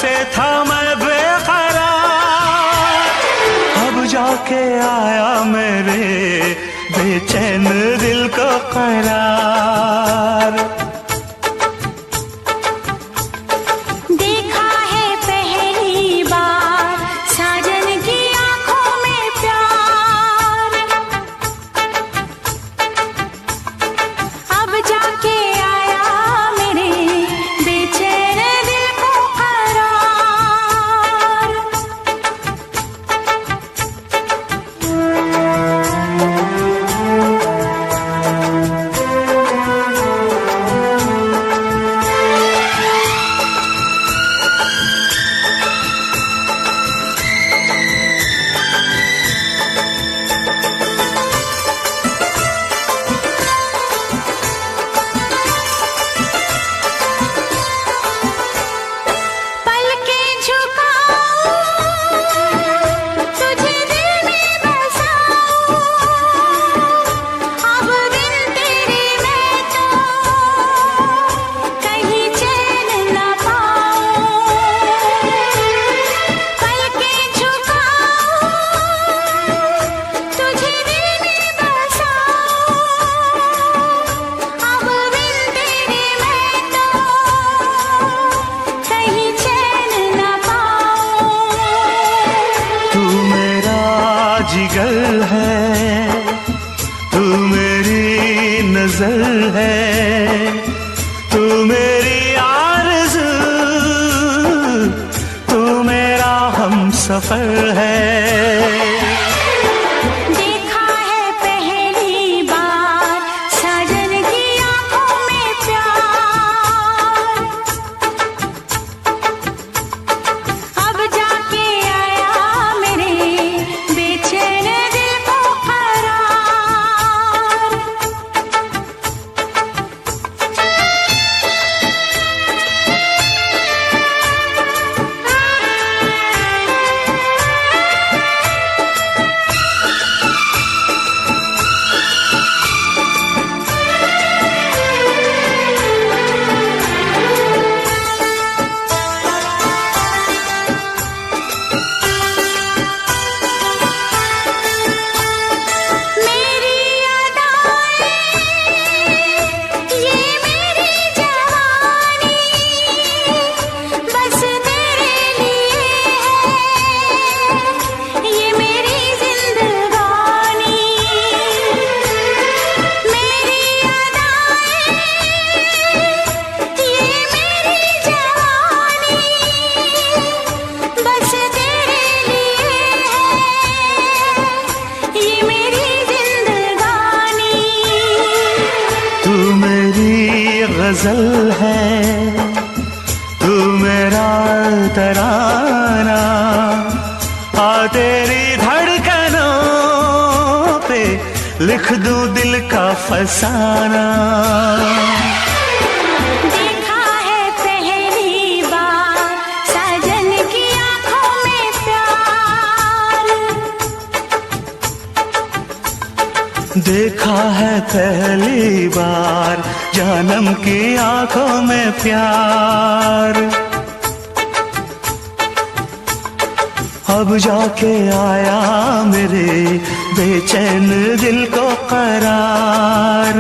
से था मैं बेकरार, अब जाके आया मेरे बेचैन दिल को करार। देखा है पहली बार साजन की आंखों में प्यार, अब जाके आया मेरे बेचैन दिल को करार। जिगर है तू मेरी नजर है, तू मेरी आरज़ू, तू मेरा हमसफर है। गजल है तू मेरा तराना, आ तेरी धड़कनों पे लिख दूं दिल का फसाना। देखा है पहली बार साजन की आंखों में प्यार, देखा है पहली बार जानम की आंखों में प्यार, अब जाके आया मेरे बेचैन दिल को करार।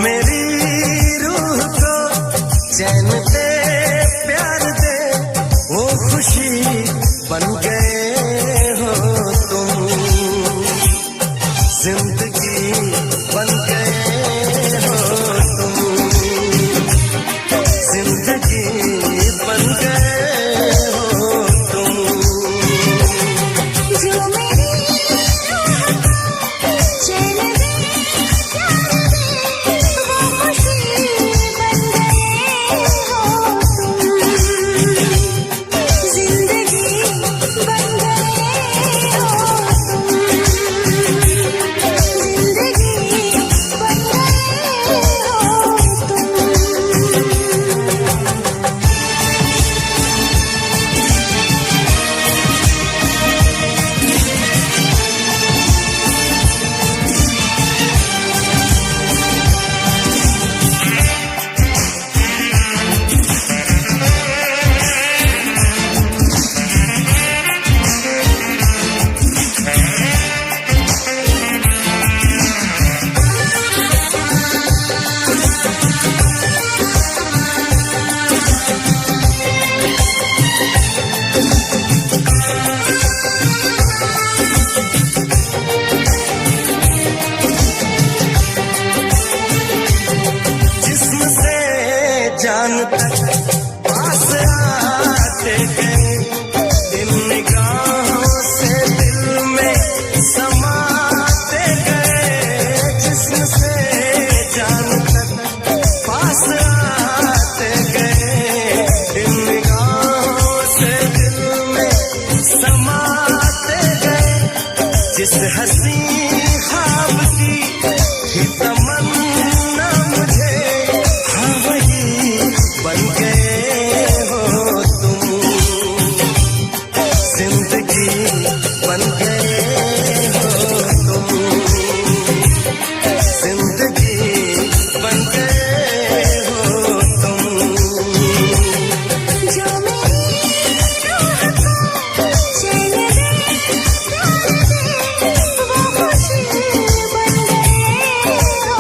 मेरी रूह को चैन दे प्यार दे वो खुशी बन गए हो तुम जिंदगी बन गए हो तुम जिंदगी बन गए हो तुम जो मेरी चैन दे प्यार दे वो खुशी बन गए हो तुम जिंदगी बन गए हो तुम जिंदगी बन जिस्म से जान तक पास आते गए इन निगाहों से दिल में समाते गए जिस्म से जान तक पास आते गए इन निगाहों से दिल में समाते गए जिस हंसी ख्वाब की ही तमन्ना मुझे हाँ वही बन गए हो तुम जिंदगी बन गए हो तुम जिंदगी बन गए हो तुम जो मेरी रूह को चैन दे प्यार दे वो खुशी बन गए हो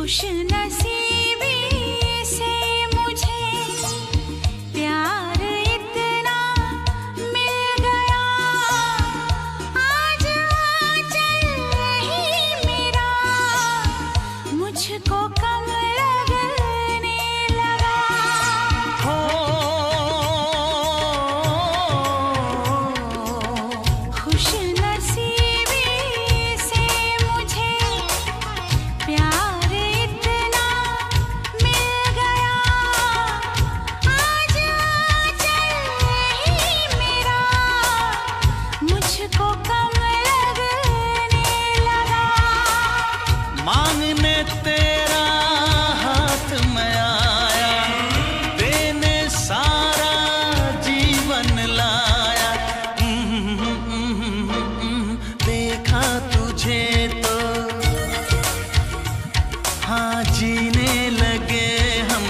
खुश नसीबी से मुझे प्यार इतना मिल गया, आज आंचल ही मेरा मुझको कम लगने लगा। हो खुश नसीबी से मुझे प्यार इतना मिल गया, आज आंचल ही मेरा मुझको कम लगने लगा। मांगने तेरा हाथ में आया, देने सारा जीवन लाया। देखा तुझे तो हाँ जीने लगे हम,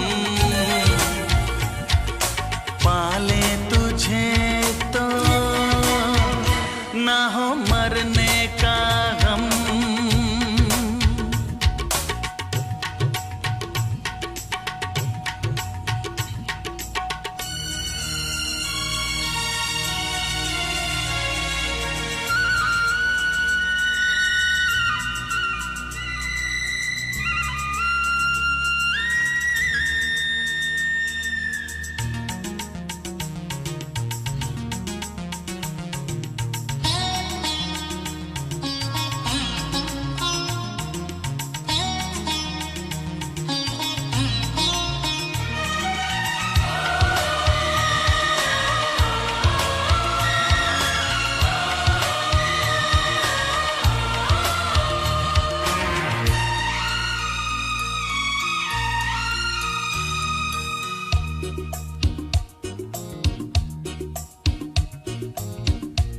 पाले तुझे तो ना हो मरने का गम।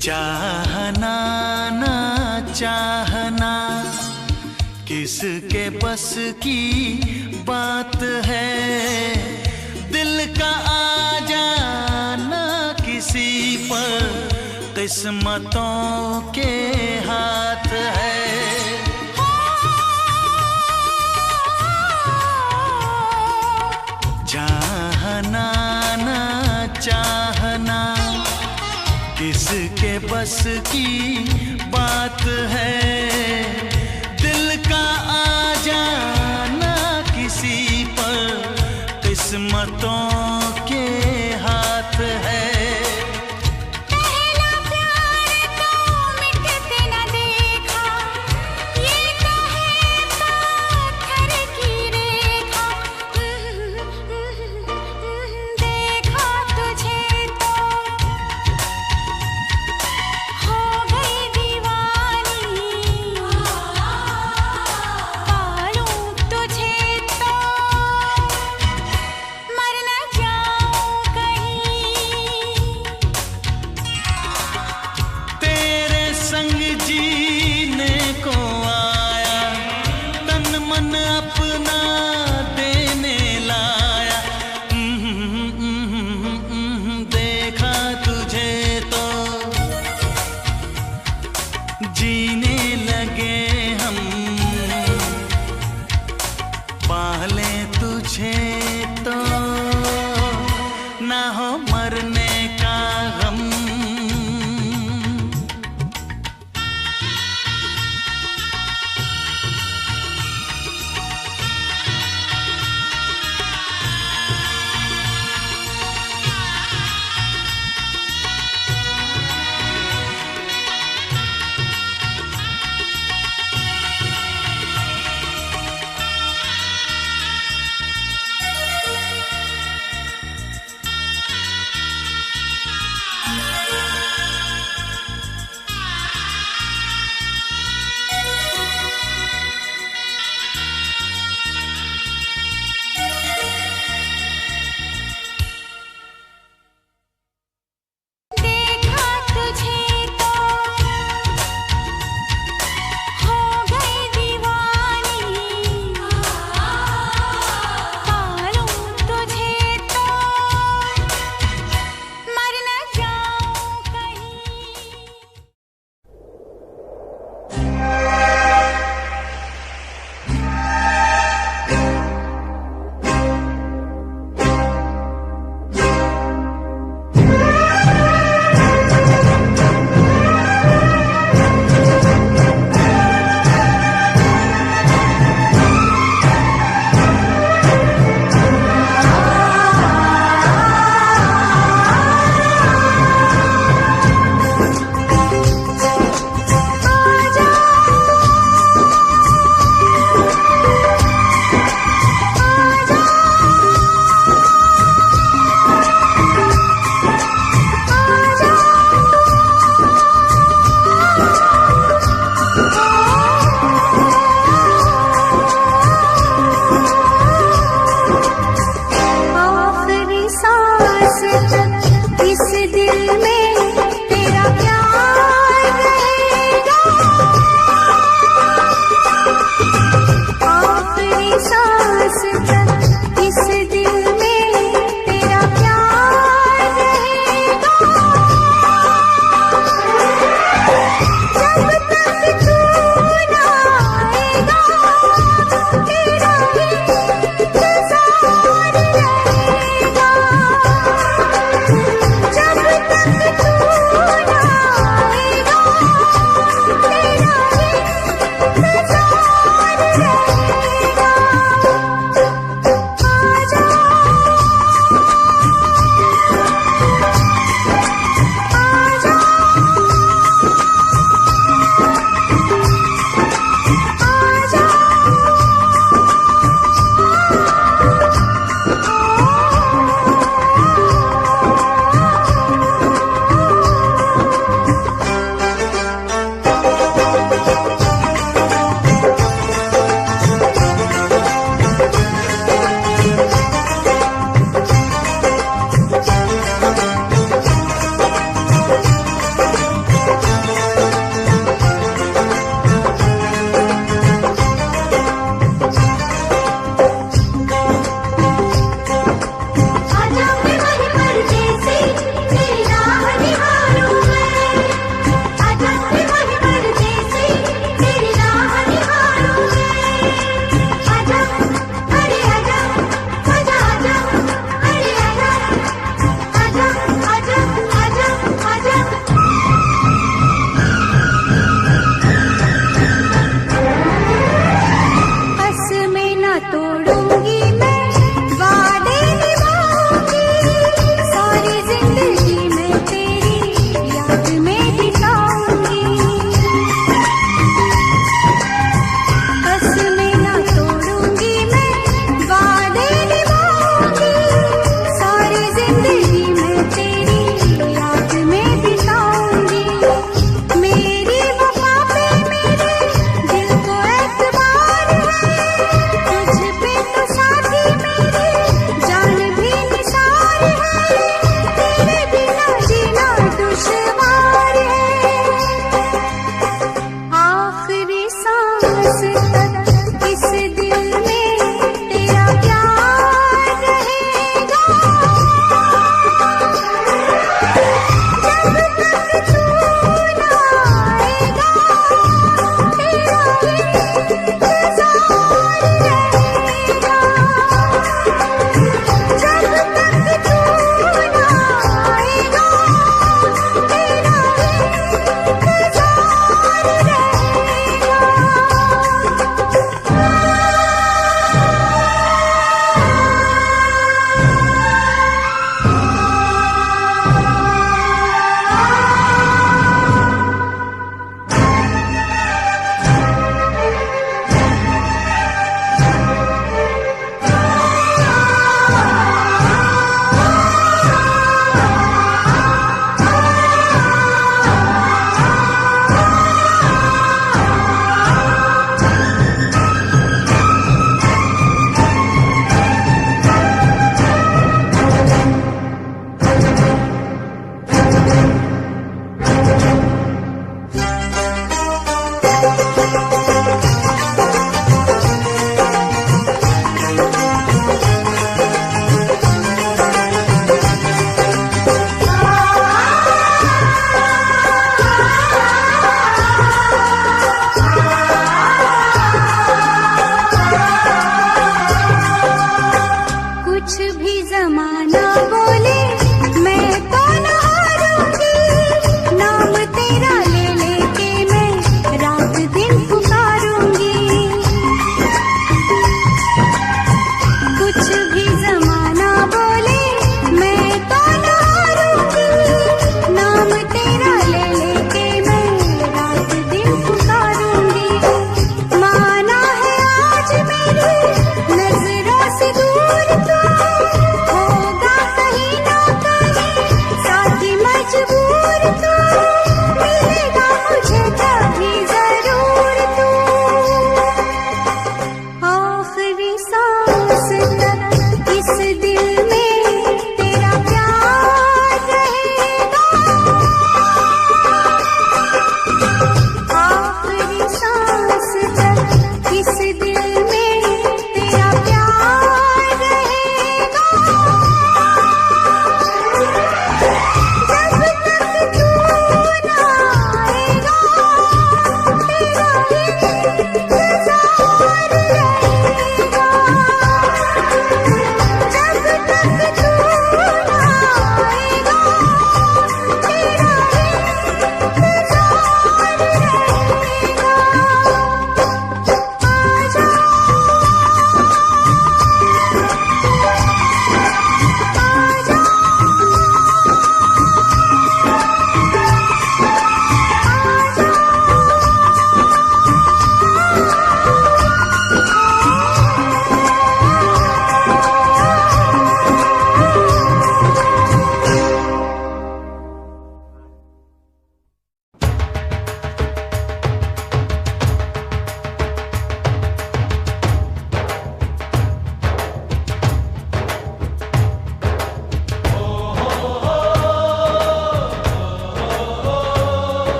चाहना ना चाहना किसके बस की बात है, दिल का आ जाना किसी पर किस्मतों के हाथ है। चाहना ना चाहना किसके बस की बात है, दिल का आ जाना किसी पर किस्मतों के हाथ है। पहला प्यार तो मिटते न देखा, ये तो है पत्थर की रेखा। देखा तुझे तो हो गई दीवानी,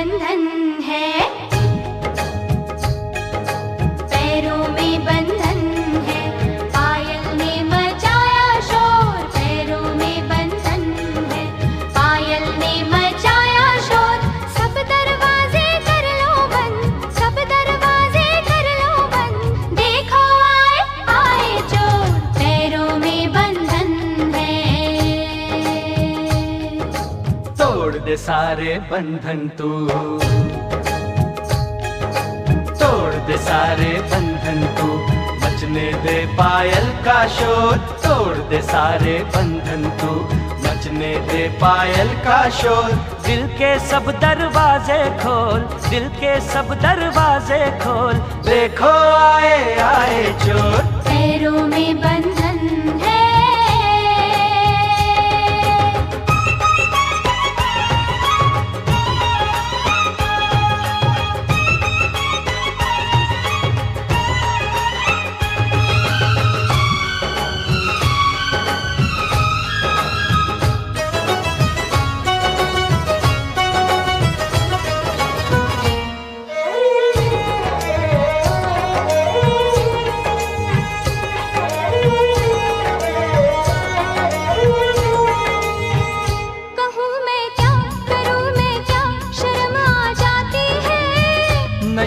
बंधन है, पैरों में बंधन है, पायल ने मचाया शोर, पैरों में बंधन है, पायल ने मचाया शोर, सब दरवाजे कर लो बंद, सब दरवाजे कर लो बंद, देखो आए आए चोर, पैरों में बंधन है। तोड़ दे सारे बंधन तू, तोड़ दे सारे बंधन तू, मचने दे पायल का शोर, तोड़ दे सारे बंधन तू, मचने दे पायल का शोर, दिल के सब दरवाजे खोल, दिल के सब दरवाजे खोल, देखो आए आए चोर, पैरों में बंधन है।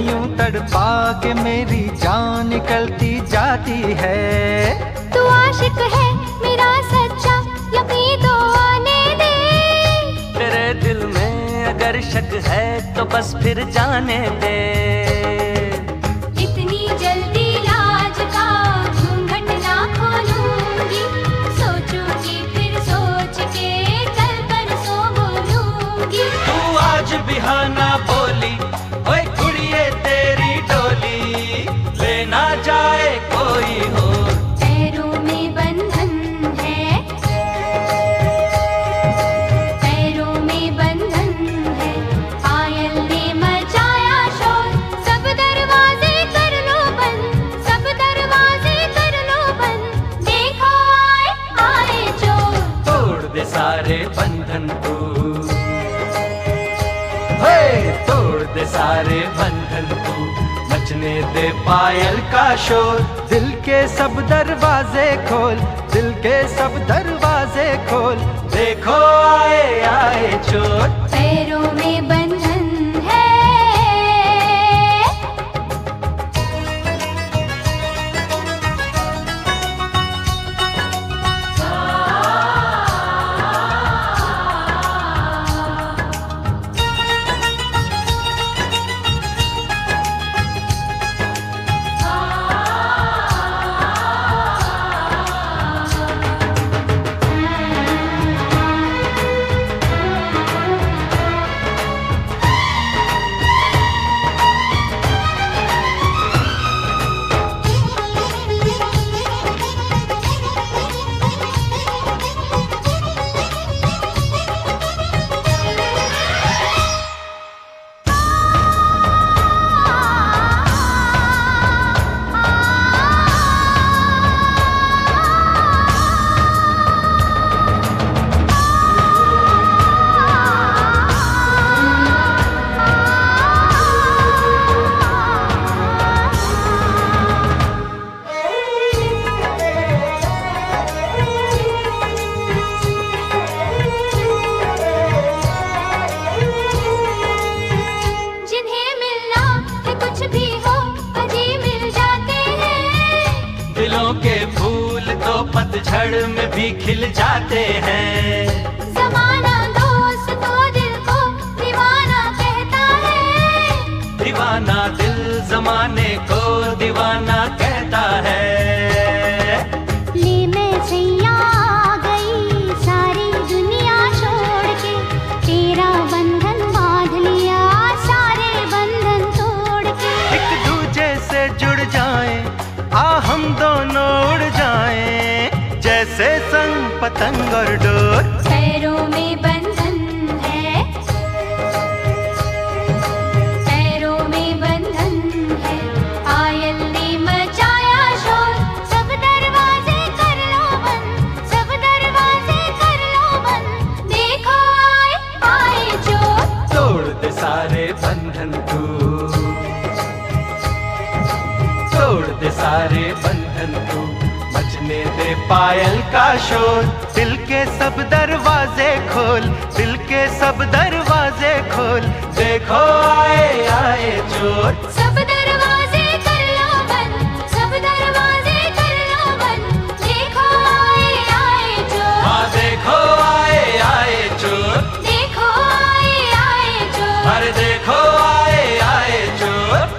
यूं तड़पा के मेरी जान निकलती जाती है, तू आशिक है मेरा सच्चा, यकीन तो आने दे, तेरे दिल में अगर शक है तो बस फिर जाने दे, इतनी जल्दी लाज का घूंघट ना खोलूंगी, सोचूंगी फिर सोच के कल परसों बोलूंगी, तू आज बिहाना बोली, ओए कुड़िए तेरी डोली, लेना जाए कोई हो, पैरों में बंधन है, पैरों में बंधन है, पायल ने मचाया शोर, सब दरवाजे कर लो बंद, सब दरवाजे कर लो बंद, देखो आए आए चोर, तोड़ दे सारे बंधन तू, हे तोड़ दे सारे बंधन तू, मचने दे पायल का शोर, दिल के सब दरवाजे खोल, दिल के सब दरवाजे खोल, देखो आए आए चोर, पैरों में बंधन है। पतझड़ में भी खिल जाते हैं। ज़माना दोस्त तो दिल को दीवाना कहता है, दीवाना दिल ज़माने को दीवाना कहता है। ले मैं सैया आ गई सारी दुनिया छोड़ के, तेरा बंधन बांध लिया सारे बंधन तोड़ के। एक दूजे से जुड़ जाएं, आ हम दोनों उड़ जाएं, जैसे संग पतंग और डोर। पैरों में बंधन है, पैरों में बंधन है, आयल ने मचाया शोर। सब दरवाजे कर लो बंद, सब दरवाजे कर लो बंद, देखो आए आए चोर। तोड़ दे सारे पायल का शोर। दिल के सब दरवाजे खोल, दिल के सब दरवाजे खोल, देखो आए आए चोर। सब दरवाजे कर लो बंद, सब दरवाजे कर लो बंद, देखो आए आए चोर। हाँ देखो आए आए चोर, देखो आए आए चोर। अरे देखो आए आए चोर।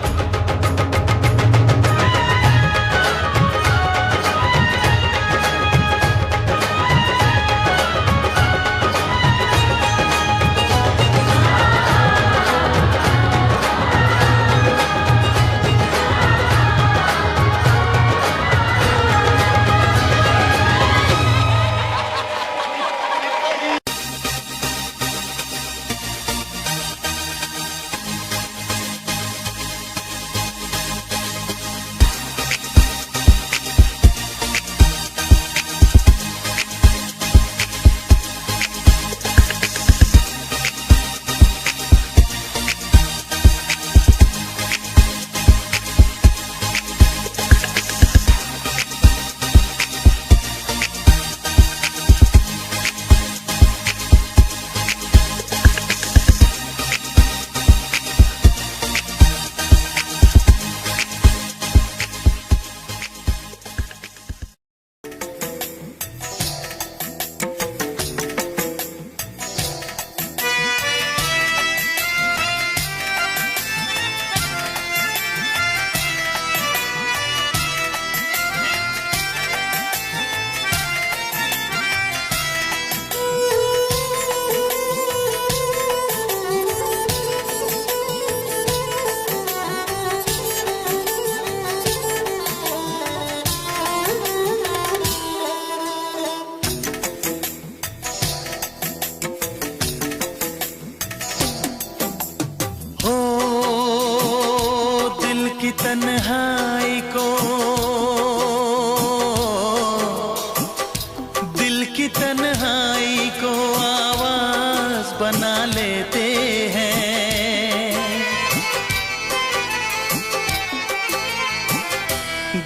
तन्हाई को, दिल की तन्हाई को आवाज बना लेते हैं।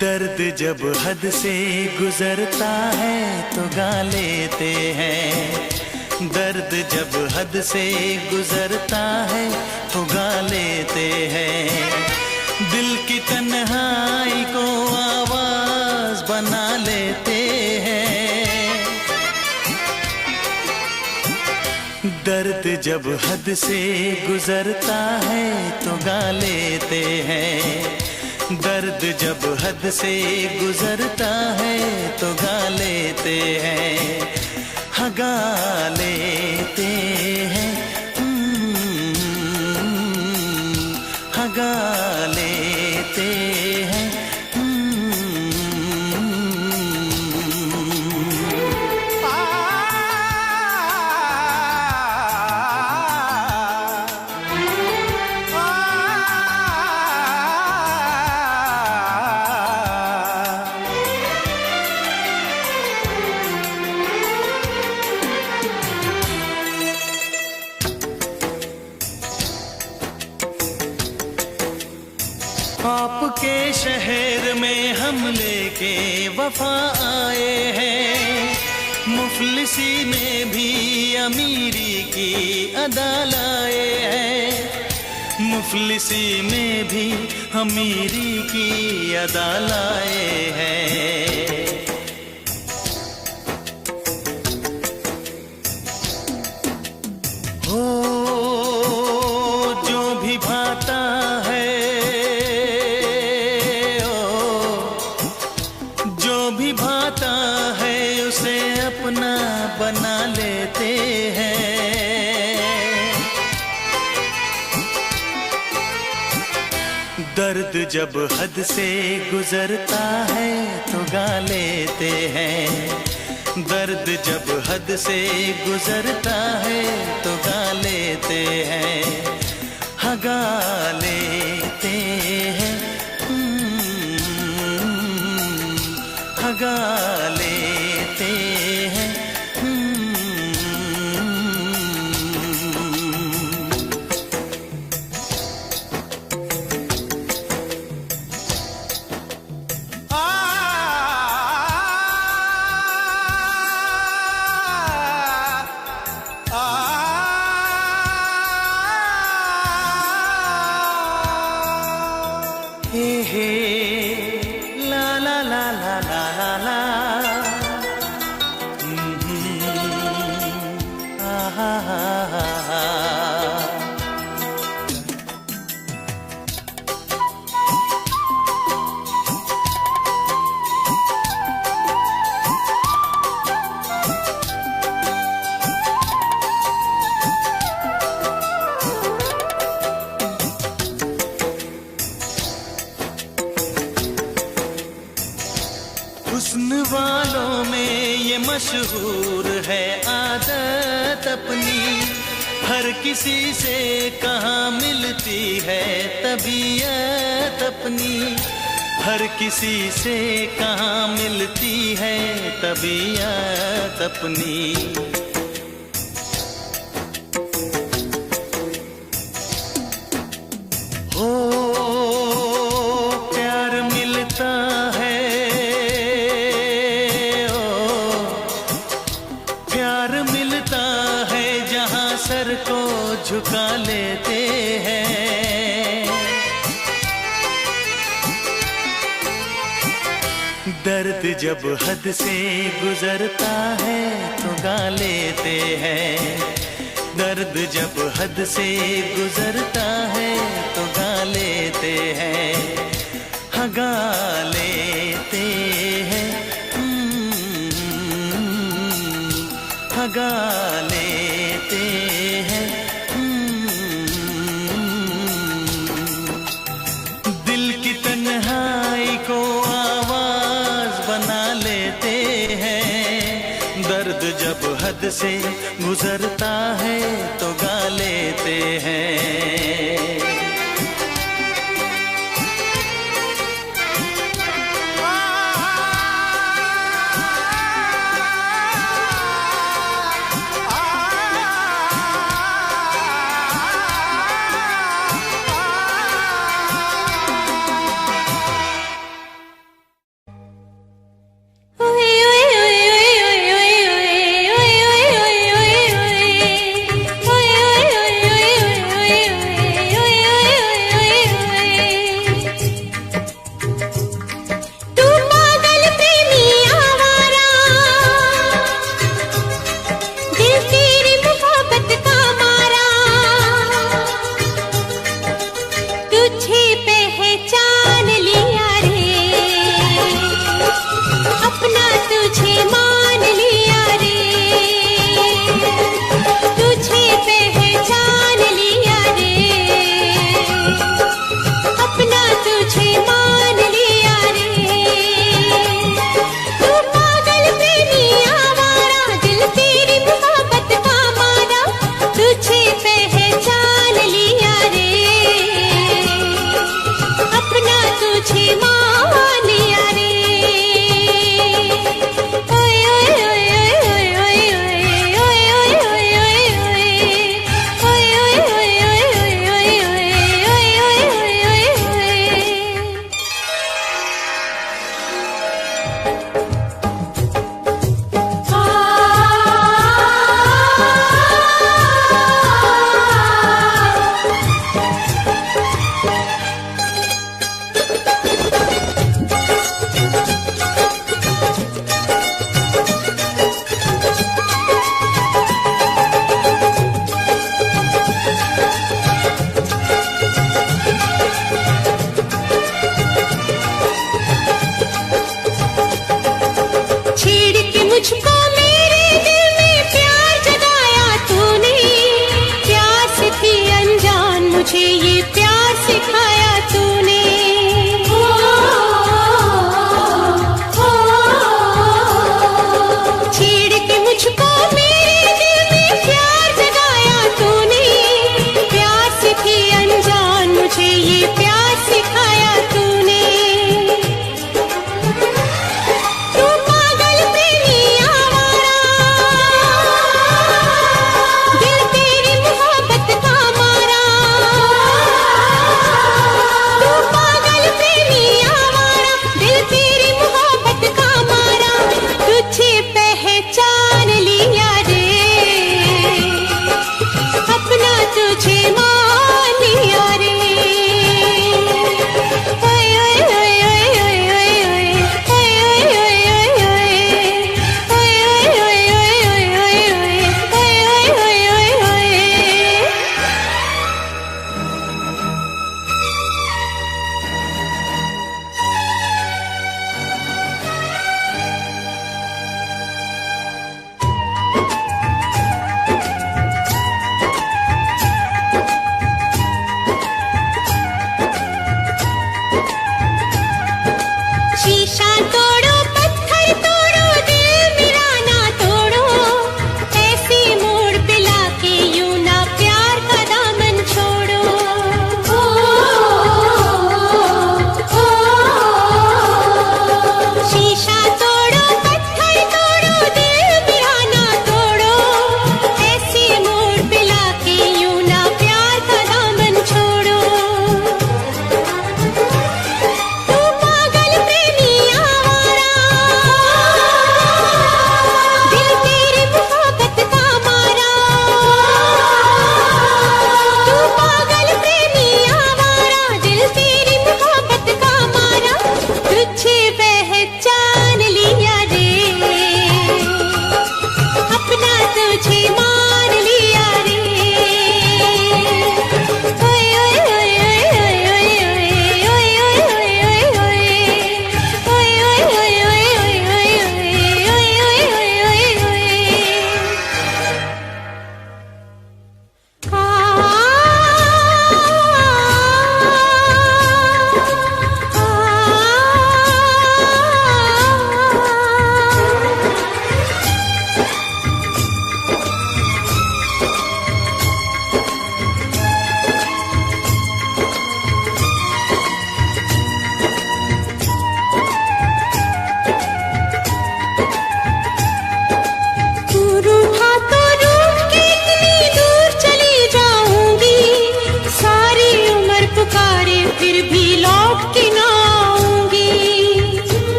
दर्द जब हद से गुजरता है तो गा लेते हैं। दर्द जब हद से गुजरता है तो गा लेते हैं। दिल की तन्हाई को आवाज बना लेते हैं। दर्द जब हद से गुजरता है तो गा लेते हैं। दर्द जब हद से गुजरता है तो गा लेते हैं। हाँ गा लेते हैं, हाँ गा लेते हैं। आपके शहर में हम लेके वफा आए हैं। मुफलिसी में भी अमीरी की अदा लाए हैं। मुफलिसी में भी अमीरी की अदा लाए हैं। हो जो भी भाता है, अपना बना लेते हैं। दर्द जब हद से गुजरता है तो गा लेते हैं। दर्द जब हद से गुजरता है तो गा लेते हैं। हाँ गा लेते हैं, हाँ गा लेते हैं। हुस्न वालों में ये मशहूर है आदत अपनी, हर किसी से कहाँ मिलती है तबीयत अपनी, हर किसी से कहाँ मिलती है तबीयत अपनी। हो प्यार मिलता है, सर को झुका लेते हैं। दर्द जब हद से गुजरता है तो गा लेते हैं, दर्द जब हद से गुजरता है तो गा लेते हैं, हाँ गा लेते हैं, हाँ गा लेते हैं। दिल की तन्हाई को आवाज बना लेते हैं, दर्द जब हद से गुजरता है तो गा लेते हैं। ओए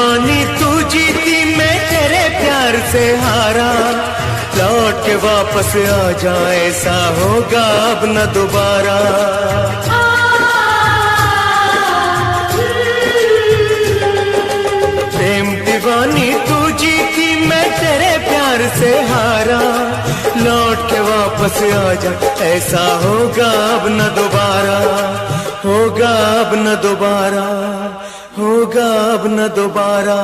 दीवानी तू जीती मैं तेरे प्यार से हारा, लौट के वापस आ जाए ऐसा होगा अब न दोबारा। प्रेम दीवानी तू जीती मैं तेरे प्यार से हारा, लौट के वापस आ जा ऐसा होगा अब न दोबारा, होगा अब न दोबारा, होगा अब न दोबारा।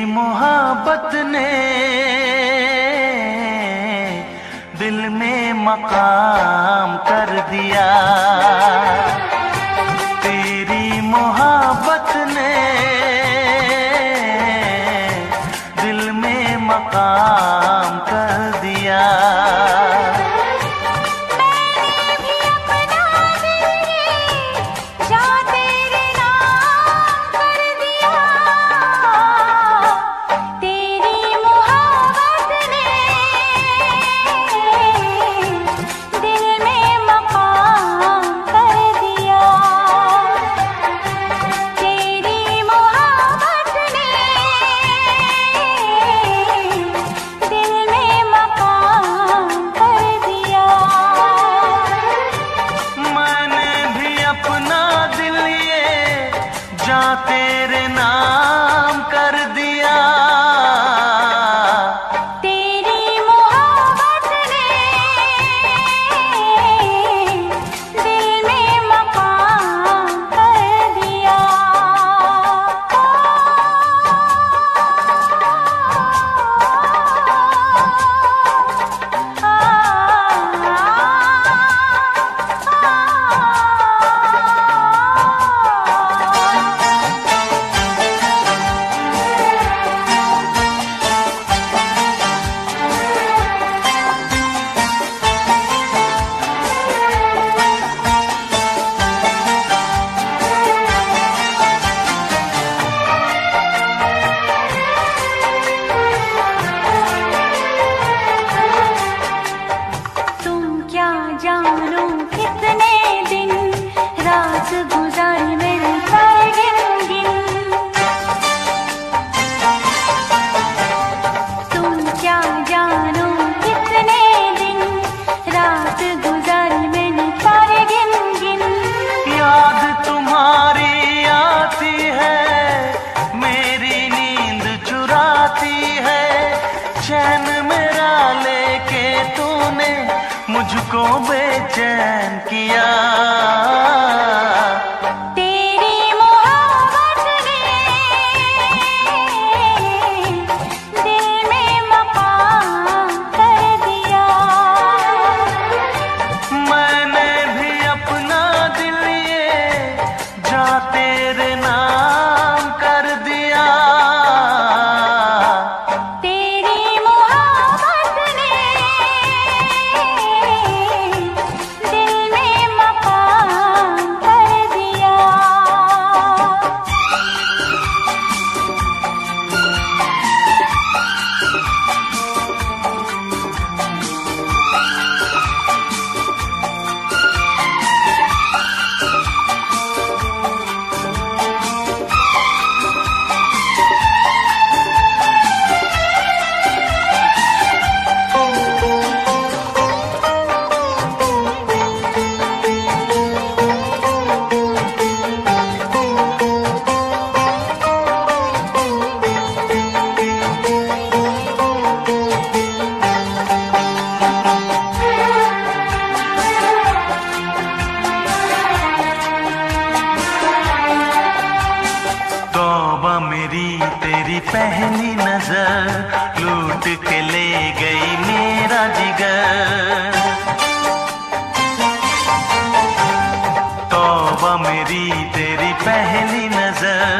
मोहब्बत ने दिल में मकाम कर दिया, तेरी मोहब्बत ने दिल में मकाम कर दिया। तेरे नाम कर दिया, तेरी मोहब्बत ने दिल में मकाम कर दिया। जानो कितने दिन रात गुजारी मेरे सारे गिन तुम क्या जानो कितने दिन रात गुजारी मैंने सारे गिन याद तुम्हारी आती है, मेरी नींद चुराती है, चैन मेरा लेके तूने मुझको बेचैन किया। तेरी मोहब्बत ने दिल में मकाम कर दिया, मैंने भी अपना दिल ये जा तेरे नाम कर दिया। तेरी मोहब्बत ने दिल में मकाम तेरी पहली नजर लूट के ले गई मेरा जिगर। तौबा मेरी तेरी पहली नजर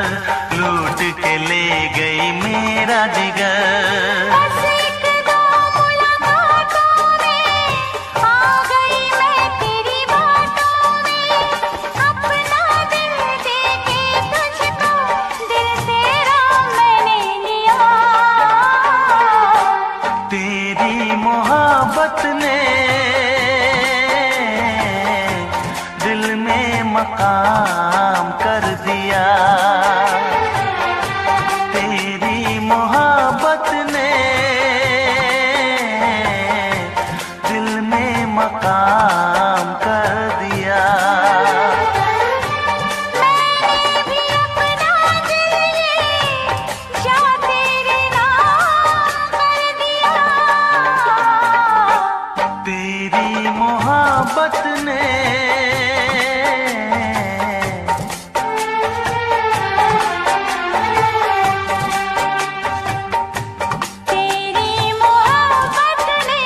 लूट के ले गई मेरा जिगर। मोहब्बत ने दिल में मकाम कर दिया। तेरी मोहब्बत ने दिल में मकाम कर दिया। मोहब्बत ने तेरी मोहब्बत ने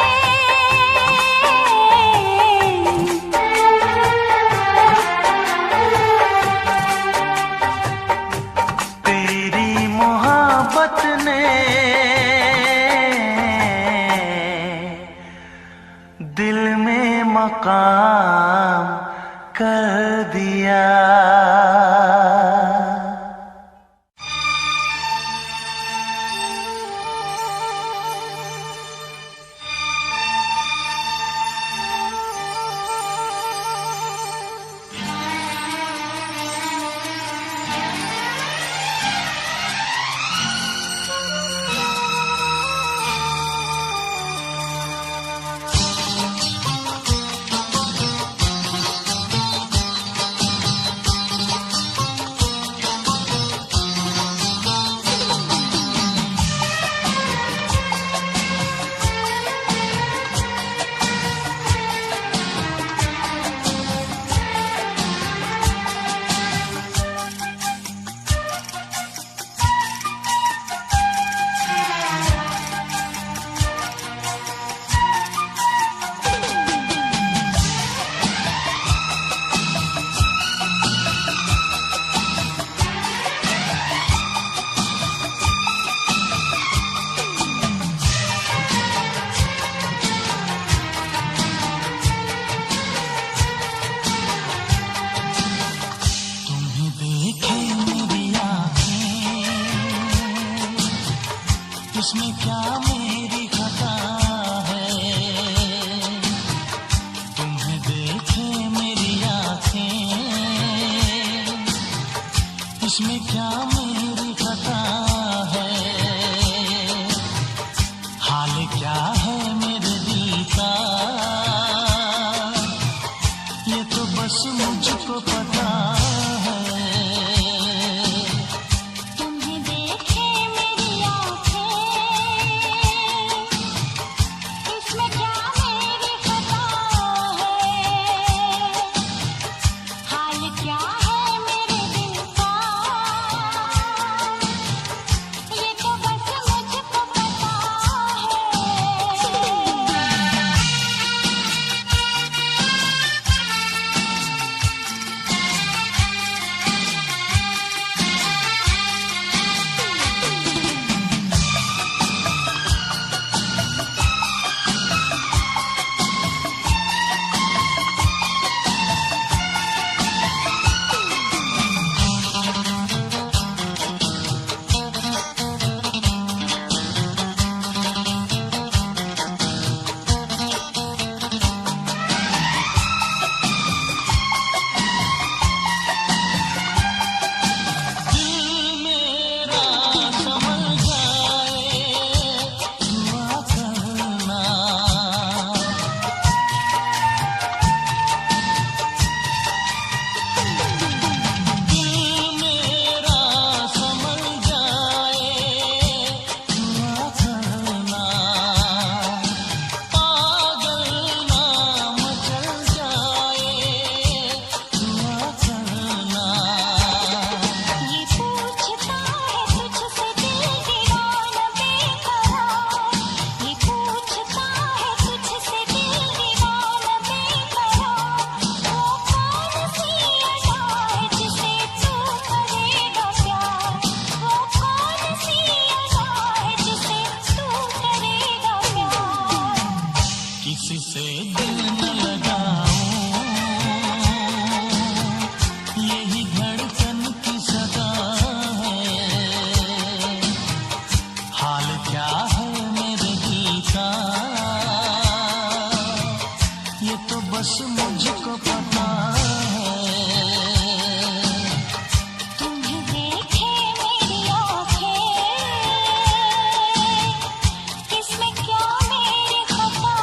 तेरी मोहब्बत ने दिल में मकाम कर दिया। इसमें क्या मेरी खता है, तुम्हें देखे मेरी आँखें, इसमें क्या मेरी खता है, हाल क्या है मेरे दिल का, ये तो बस मुझको पता है। मुझको पता तुम्हें देखे मेरी आँखें, इसमें क्या मेरी खता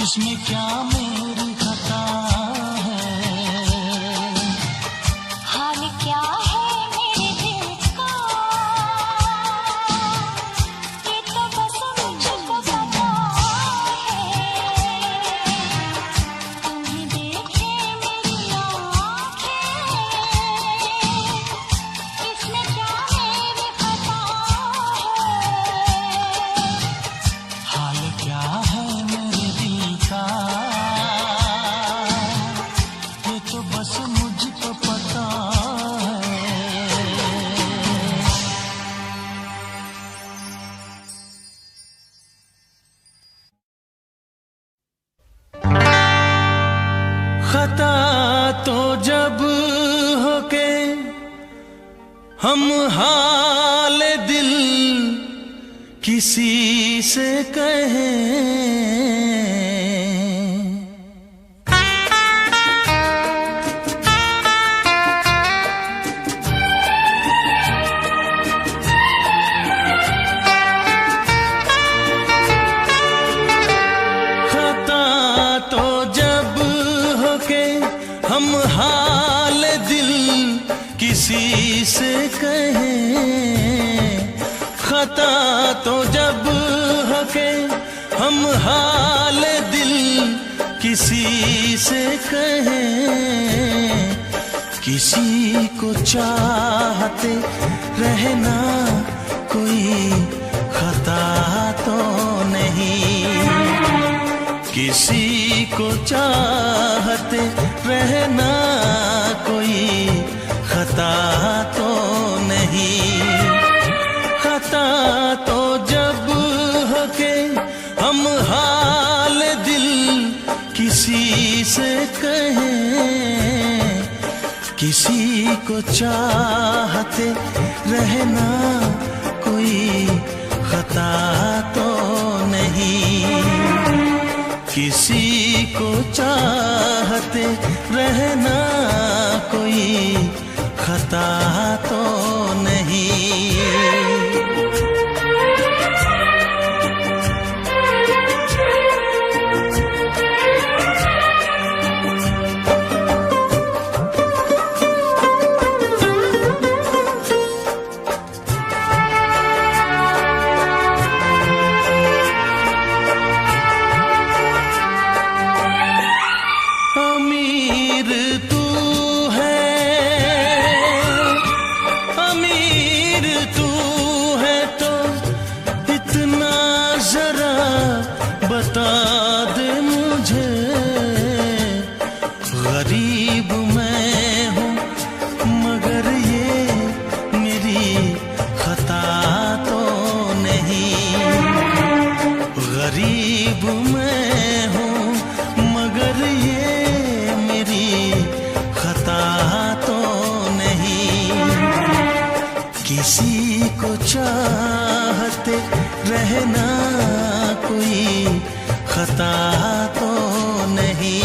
इसमें क्या मेरी खता है? हाल क्या है मेरे दिल का, ये तो बस मुझको पता है। तुम्हें देखे मेरी आँखें, इसमें क्या मेरी खता है। हाल क्या है मेरे दिल का, ये तो बस मुझको पता है। खता तो जब हो के हम हाल दिल किसी से कहें, खता तो जब हो के हम हाल दिल किसी से कहें, खता तो जब हो के हम हाल दिल किसी से कहें, किसी को चाहते रहना कोई खता तो नहीं, किसी को चाहते रहना कोई खता तो नहीं। खता तो जब हो के हम हाल दिल किसी से कहें, किसी को चाहते रहना कोई खता तो नहीं, किसी को चाहते रहना कोई खता तो नहीं। अमीर तू है किसी को चाहते रहना कोई खता तो नहीं।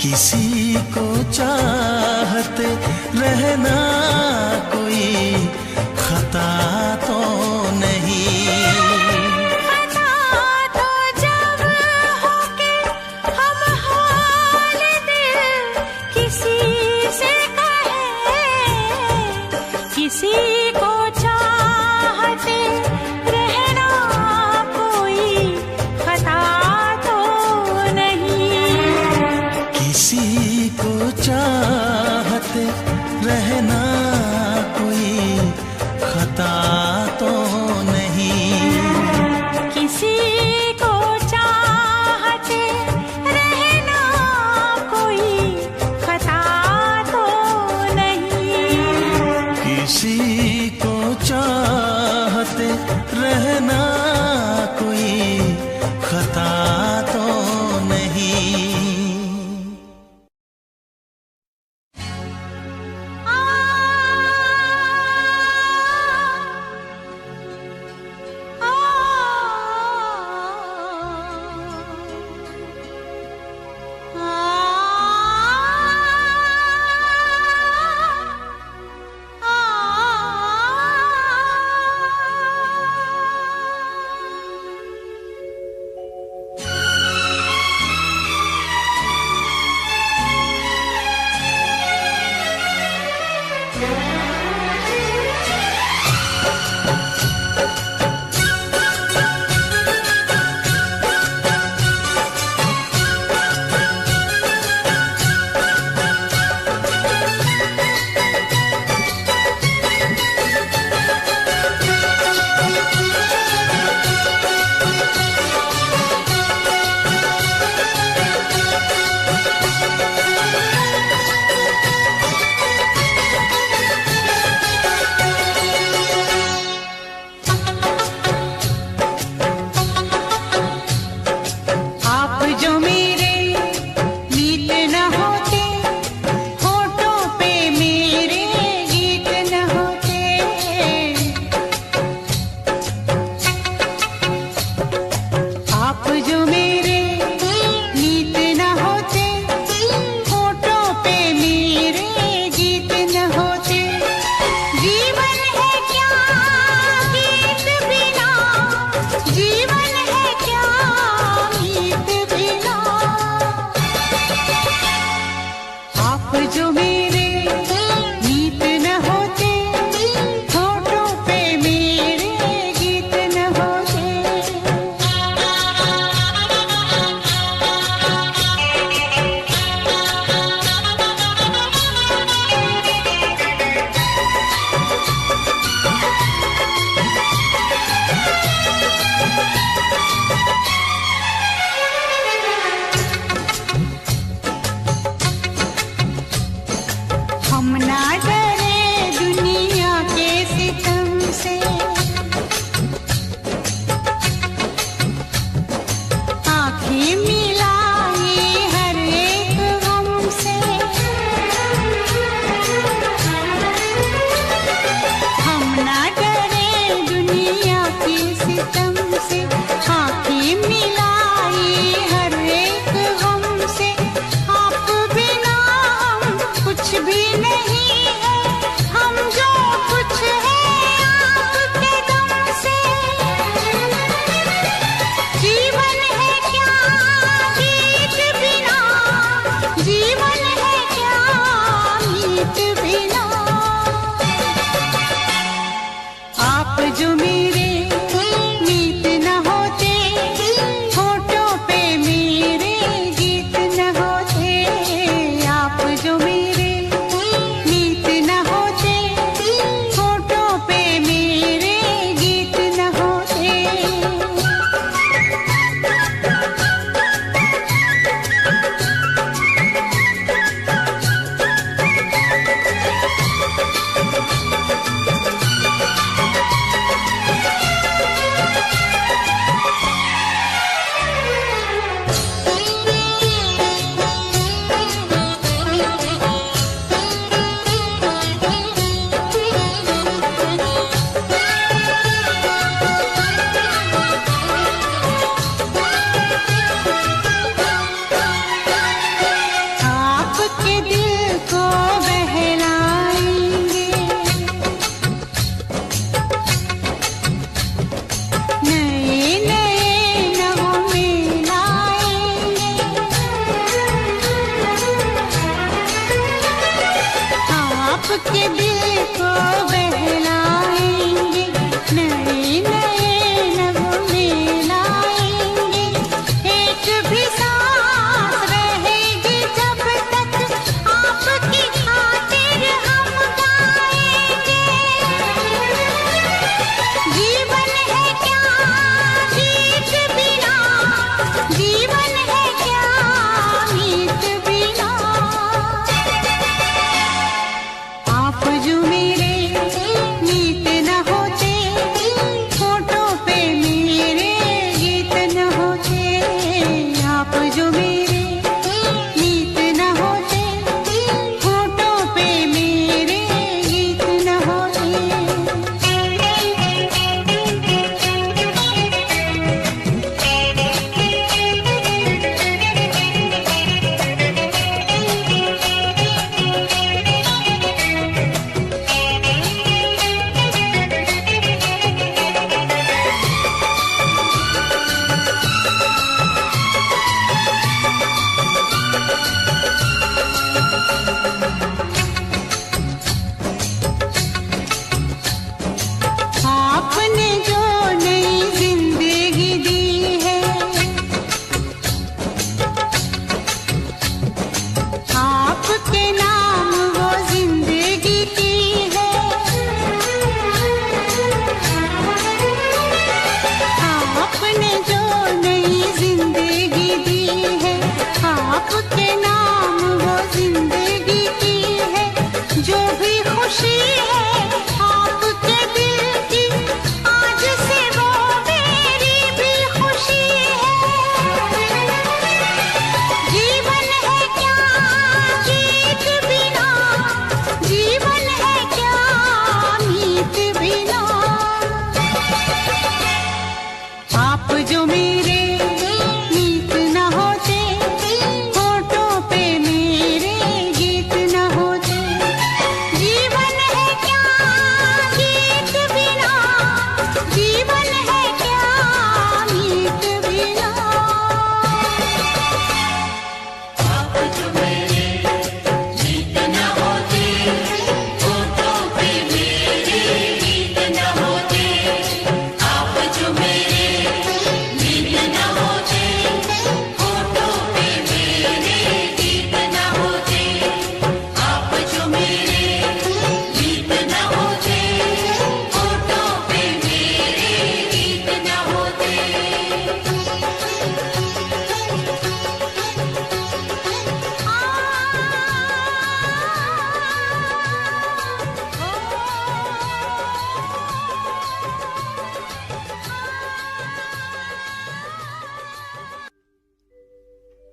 किसी को चाहते रहना कोई खता तो नहीं। खता तो जब हो के हम हाल दिल किसी से कहे, किसी को चाहते रहना कोई खता तो नहीं। किसी को चाहते रहना कोई खता तो नहीं। किसी को चाहते रहना कोई खता तो नहीं। किसी को चाहते रहना कोई खता तो नहीं।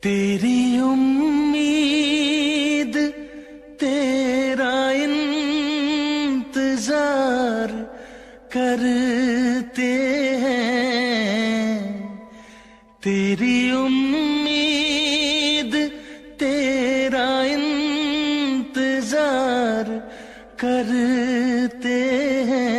तेरी उम्मीद तेरा इंतजार करते हैं, तेरी उम्मीद तेरा इंतजार करते हैं।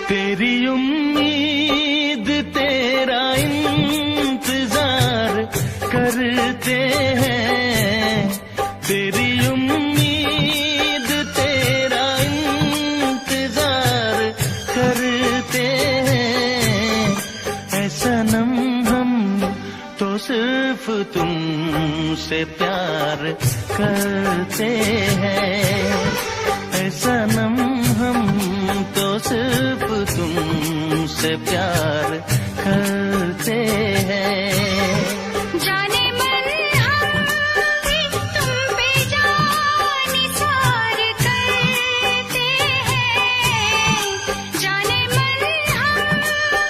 तेरी उम्मीद तेरा इंतजार करते हैं, तेरी उम्मीद तेरा इंतजार करते हैं। ऐ सनम हम तो सिर्फ तुमसे प्यार करते हैं, ऐ सनम हम तो सिर्फ तुमसे प्यार करते हैं। जाने मन हम भी तुम पे जान निसार करते हैं, जाने मन हम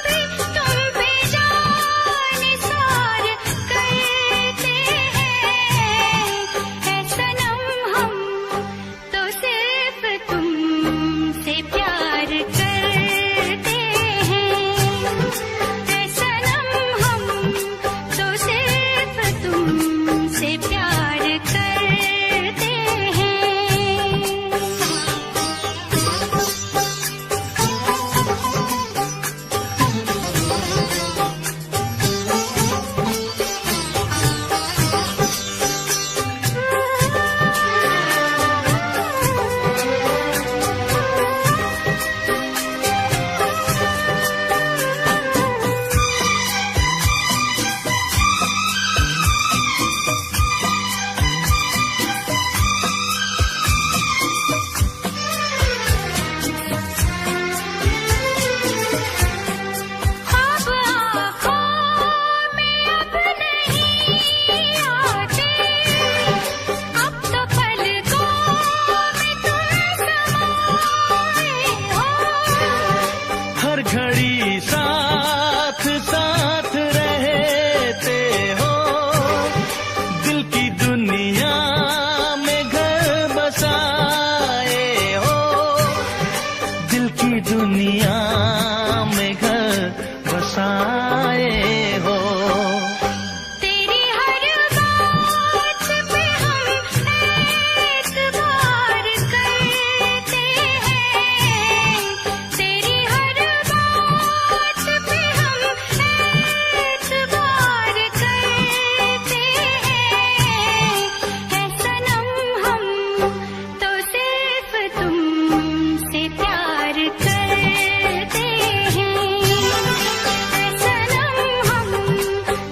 भी तुम पे जान निसार करते हैं। ऐ सनम हम तो सिर्फ तुमसे प्यार करते हैं, ऐ सनम हम हर घड़ी साथ साथ रहते हो, दिल की दुनिया में घर बसाए हो, दिल की दुनिया में घर बसाए हो। तेरी हर बात पे हम एतबार करते हैं, तेरी हर बात पे हम एतबार करते हैं। है सनम हम तो सिर्फ तुमसे प्यार करते हैं, है सनम हम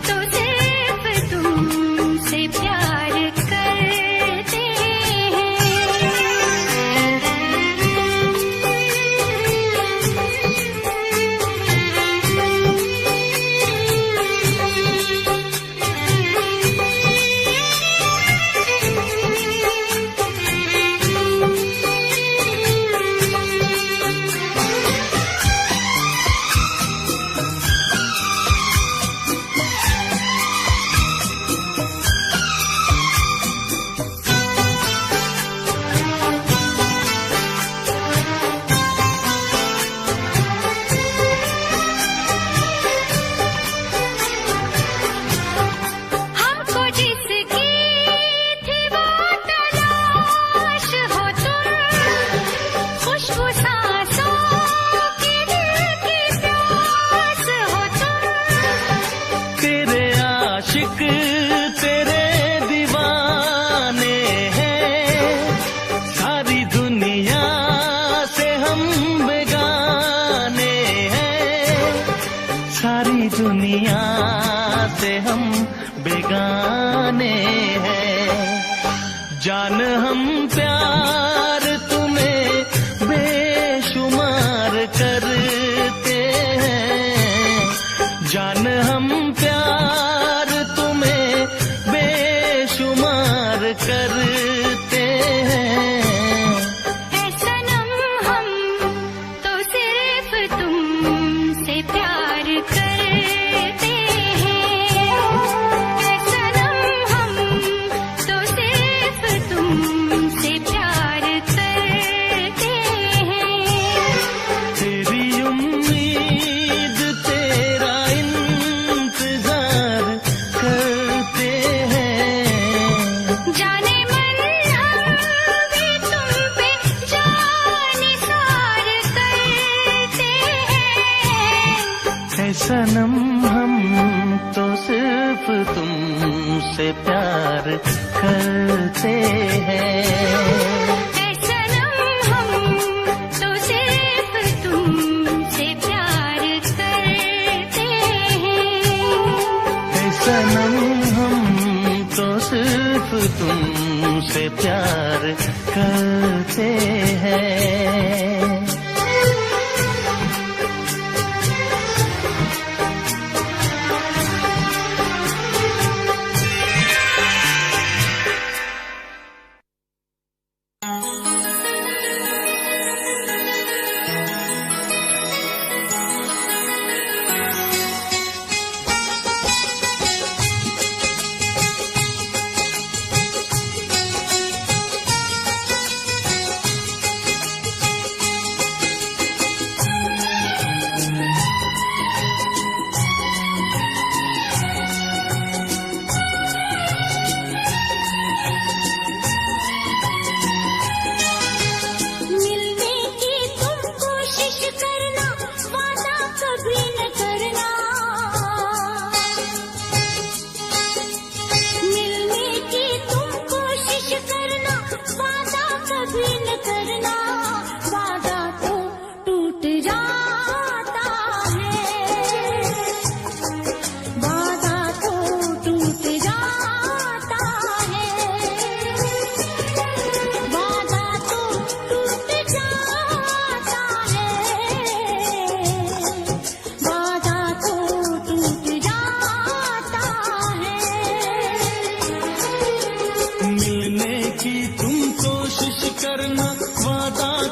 तो सिर्फ तुमसे प्यार करते हमको जिसकी थी वो तलाश हो तुम, खुशबू सांसों की दिल की प्यास हो तुम। तेरे आशिक तेरे दीवाने हैं, सारी दुनिया से हम बेगाने हैं, सारी दुनिया से हम बेगाने हैं। जान हम प्यार तुम्हें बेशुमार करते हैं, जान हम प्यार तुम्हें बेशुमार करते हैं। है सनम हम तो सिर्फ तुमसे प्यार करते हैं, है सनम हम तो सिर्फ तुमसे प्यार करते हैं। तेरी उम्मीद तेरा इंतजार करते हैं, जाने मन हम भी तुम पे जानिसार करते हैं। है सनम हम तो सिर्फ तुमसे प्यार करते हैं, है सनम हम तो सिर्फ तुमसे प्यार करते हैं। है सनम हम तो सिर्फ तुमसे प्यार करते हैं।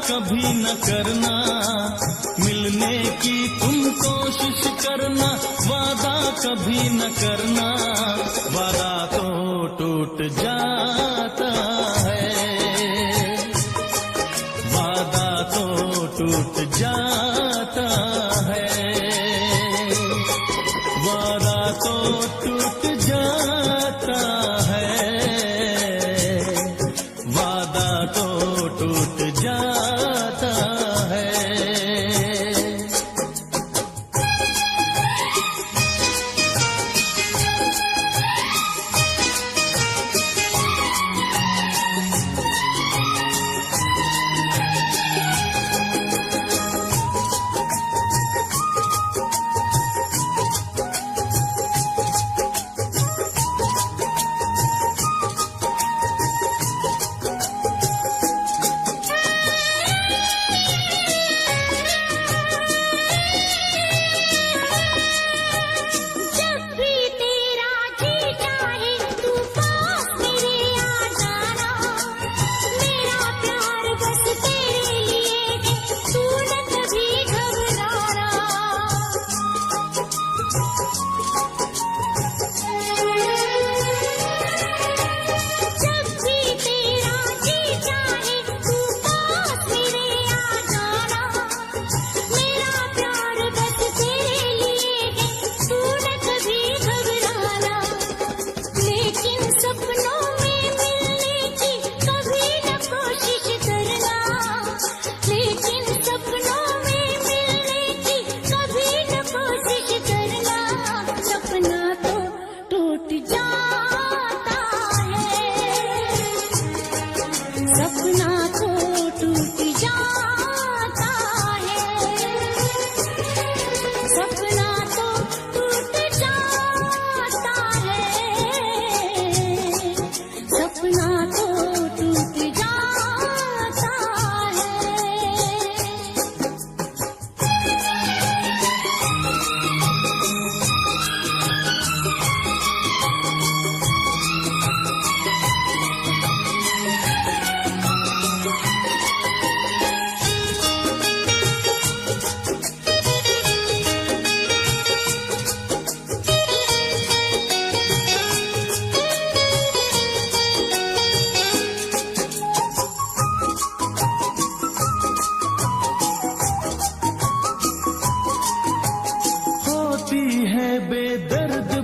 कभी न करना, मिलने की तुम कोशिश करना, वादा कभी न करना, वादा तो टूट जाता है, वादा तो टूट जाता है, वादा तो टूट जाता है, वादा तो टूट जाता है।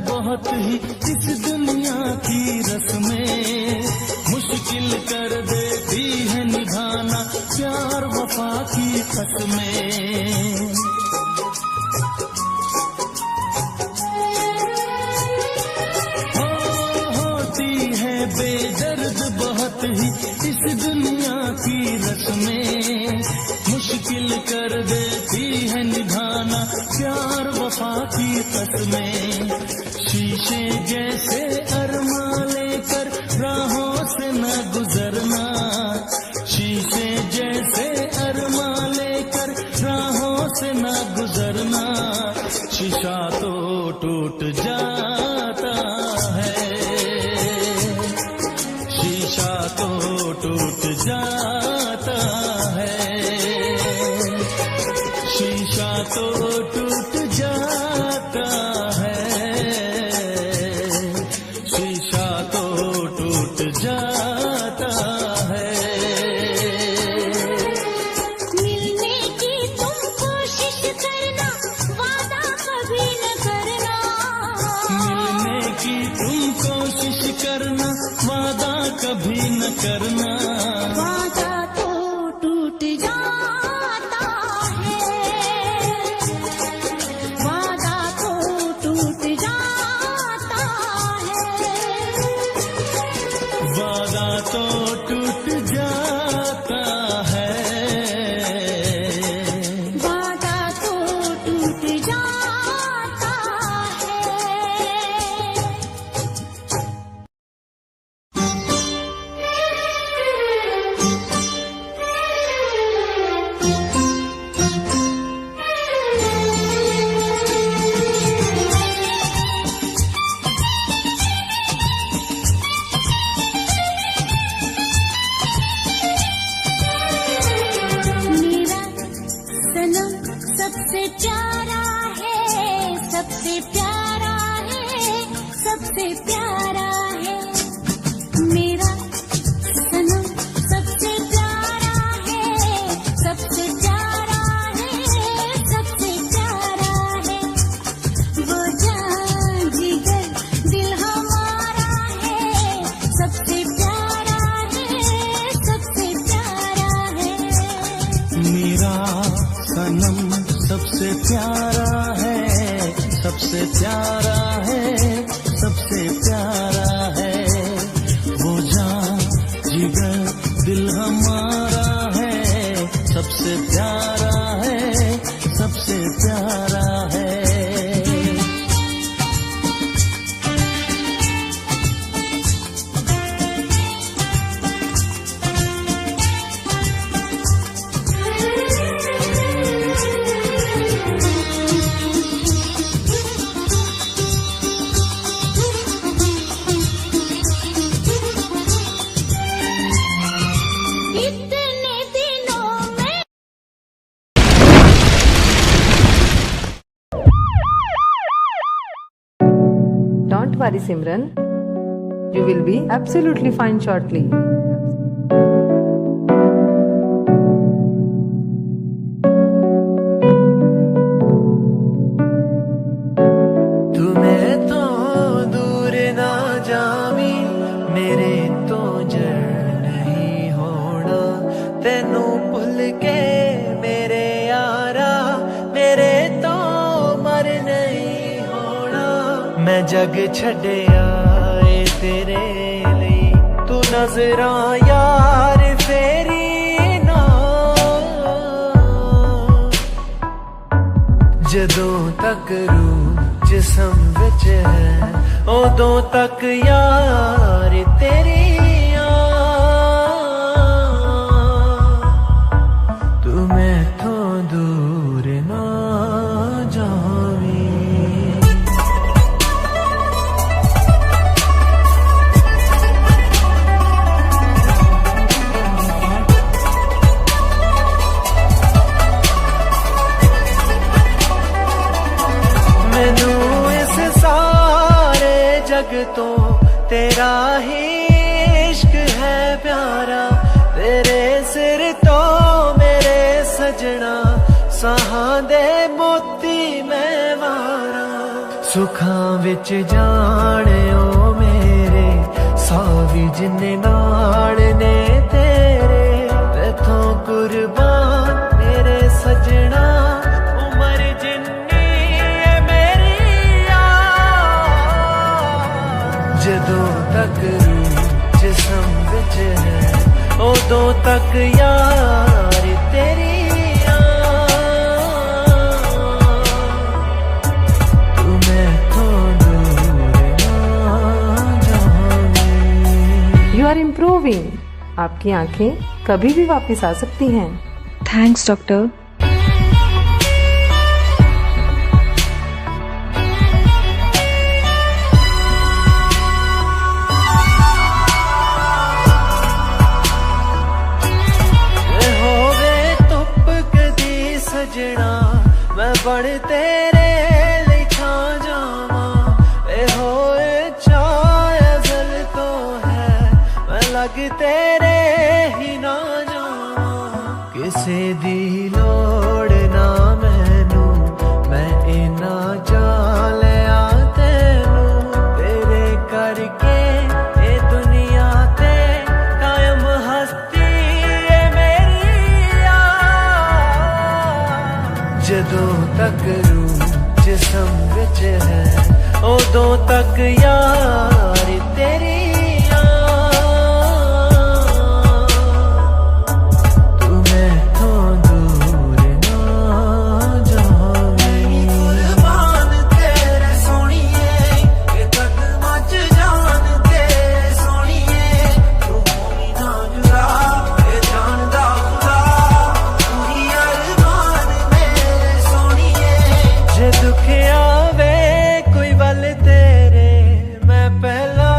बहुत ही इस दुनिया की रस्में, मुश्किल कर देती है निभाना प्यार वफा की कसमें। होती है बेदर्द बहुत ही इस दुनिया की रस्में, मुश्किल कर देती है निभाना प्यार वफा की कसमें। शीशे जैसे अरमा लेकर राहों से न गुजरना, शीशे जैसे अरमा लेकर राहों से न गुजरना, शीशा तो टूट जाता है, शीशा तो टूट जाता है, शीशा तो टूट जाता है, शीशा तो टूट जाता है। मिलने की तुम कोशिश करना, वादा कभी न करना, मिलने की तुम कोशिश करना, वादा कभी न करना, वादा तो टूट जाता है, वादा तो टूट जाता है, वादा तो टूट जाता है, वादा तो टूट जाता है। प्यारा है, सबसे प्यारा है, सबसे प्यारा है मेरा सनम, सबसे प्यारा है, सबसे प्यारा है, सबसे प्यारा है वो जान जिगर दिल हमारा है, सबसे प्यारा है, सबसे प्यारा है मेरा सनम सबसे प्यारा है, सबसे प्यारा है, सबसे प्यारा है वो जान जिगर दिल हमारा है, सबसे प्यारा है, सबसे प्यारा है इतने दिनों में Don't worry, Simran. You will be absolutely fine shortly. तुम्हें तो दूर ना जावी, मेरे तो जड़ नहीं होना, तेनू भुल के मेरे यारा, मेरे तो मर नहीं होना। मैं जग छड्डिया ए तेरे लिए, तू नजरा यार फेरी ना, जदों तक रूह जिसम विच है, उदों तक यार तेरी तू मैथों दूर ना जावी। मैनू इस सारे जग तो तेरा ही इश्क है प्यारा, तेरे सिर तो मेरे सजना, साहां दे मोती मैं वारा। सुखां विच जाने ओ मेरे, सावी जिन्ने नाल ने तेरे, तेथों कुर्बान मेरे सजना, उमर जिन्नी है मेरी जदों तक रूह जिसम विच है, उदों तक यार तेरी तू मैथों दूर ना जावी। You are improving. आपकी आंखें कभी भी वापस आ सकती हैं। Thanks doctor. सजना मैं बड़ तेरे लिए छा जावा, ए होए चाहे जल तो है, मैं लग तेरे ही ना जावा। किसे दी लोड़ ना मैनू, मैं इना चाल आ तेनू, तेरे करके ए दुनिया ते कायम हस्ती है मेरी जदों तक रूह जिसम विच है, उदों तक यार तेरी तू मैथों दूर ना जावी। कुर्बान तेरे सोहणिए, कि कदमां च जान तेरे सोहणिए, तू होवी ना जुदा ए जानदा खुदा, तू ही अरमान मेरे सोहणिए। जे दुख आवे कोई वल तेरे, मैं पहला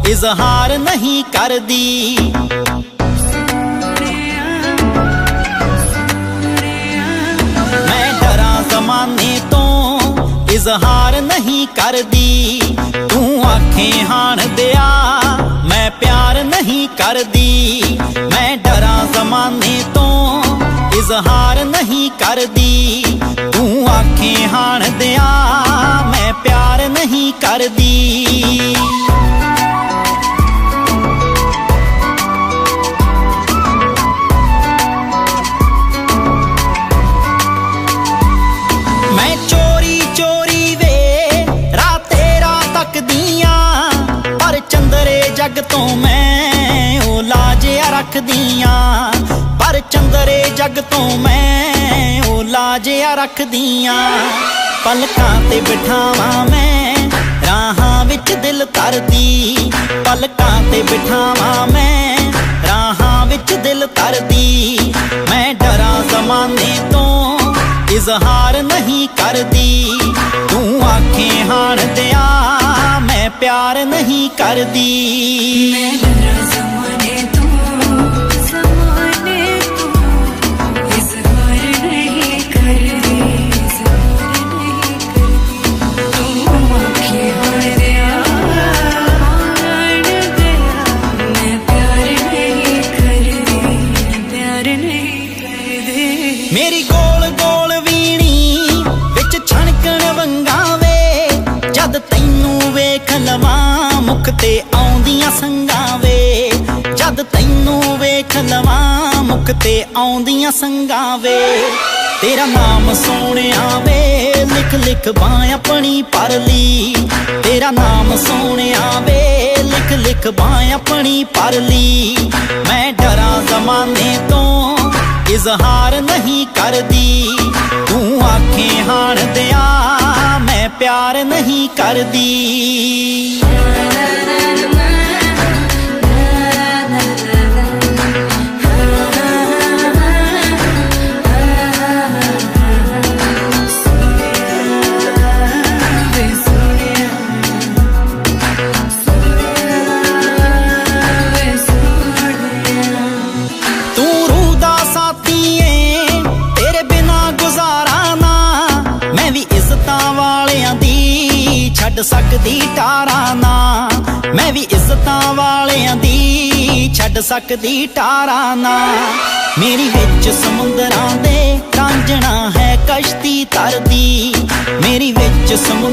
इजहार नहीं करदी। मैं डरा ज़माने तो इजहार नहीं करदी। तू आखें हाण दिया मैं प्यार नहीं करदी। मैं डरा ज़माने तो इजहार नहीं करदी। तू आखें हाण दिया मैं प्यार नहीं करदी। मैं चोरी चोरी वे राते रात तक दियां, पर चंदरे जग तो मैं ओ लाजिया रख दियां। पर चंदरे जग तो मैं ओ लाजिया रख दियां। पलकां ते बिठावां मैं राहां विच दिल तरदी। पलकां ते बिठावां मैं राहां विच दिल तरदी। मैं डरा ज़माने तो इजहार नहीं करदी। तू आखें हाण दिया मैं प्यार नहीं करदी। मैं डरा ज़माने तो इजहार नहीं करदी। इजहार नहीं करदी। तू आखें हाण दिया मैं प्यार नहीं करदी। प्यार नहीं करदी। मेरी गोल गोल जद तैनू वेख लवां मुख ते आउंदियां संगां वे। जद तैनू वेख लवां मुख ते आउंदियां संगां वे। तेरा नाम सोहणिया वे लिख लिख बां अपनी परली। तेरा नाम सोहणिया वे लिख लिख बां अपनी परली। मैं डरा ज़माने तो इजहार नहीं करदी। तू आखें हाण दिया मैं प्यार नहीं करदी। तू रूह दा साथी है तेरे बिना गुजारा ना। मैं भी इज्जतां वालियां दी छड्ड सकदी टारा ना। मैं भी इज्जतां वालियां दी छड्ड सकदी टारा ना। मेरी विच समुंदरां दे रांझणा है कश्ती तरदी। मेरी विच समुंदर